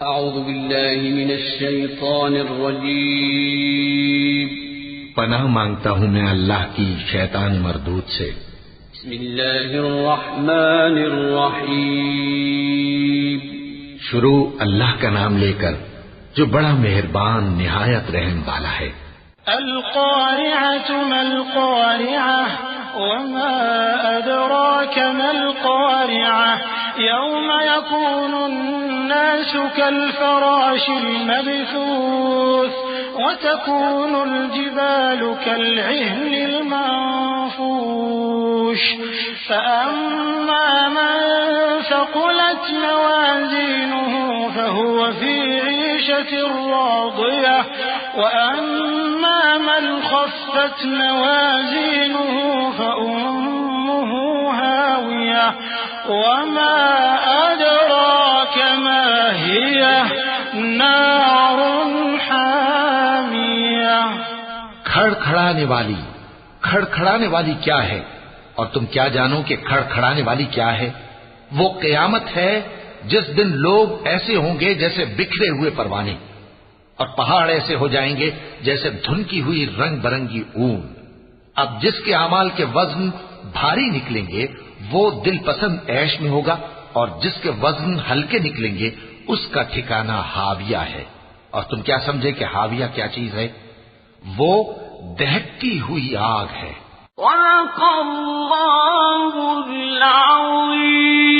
अऊज़ु बिल्लाहि मिनश शैतानिर रजीम। पनाह मांगता हूँ मैं अल्लाह की शैतान मरदूद से। बिस्मिल्लाहिर रहमानिर रहीम। शुरू अल्लाह का नाम लेकर जो बड़ा मेहरबान निहायत रहम वाला है। अल क़ारिअतु मल क़ारिअह वमा अदराक मल क़ारिअह यौम यकूनु अन्नासु कल फ़राशिल मबसूस वतकूनुल जिबालु कल्इह्निल मंफूश फ़अम्मा मन ثقلت موازينه فهو في عيشة راضية وأما من خفت موازينه فأمه هاوية وما أدراك ما هي نار حامية। खड़खड़ाने वाली क्या है, और तुम क्या जानो कि खड़खड़ाने वाली क्या है? वो क़यामत है जिस दिन लोग ऐसे होंगे जैसे बिखरे हुए परवाने, और पहाड़ ऐसे हो जाएंगे जैसे धुनकी हुई रंग बरंगी ऊन। अब जिसके अमाल के वजन भारी निकलेंगे वो दिल पसंद ऐश में होगा, और जिसके वजन हल्के निकलेंगे उसका ठिकाना हाविया है। और तुम क्या समझे कि हाविया क्या चीज है? वो दहकती हुई आग है। वक़ल्लाहुल अज़ीम।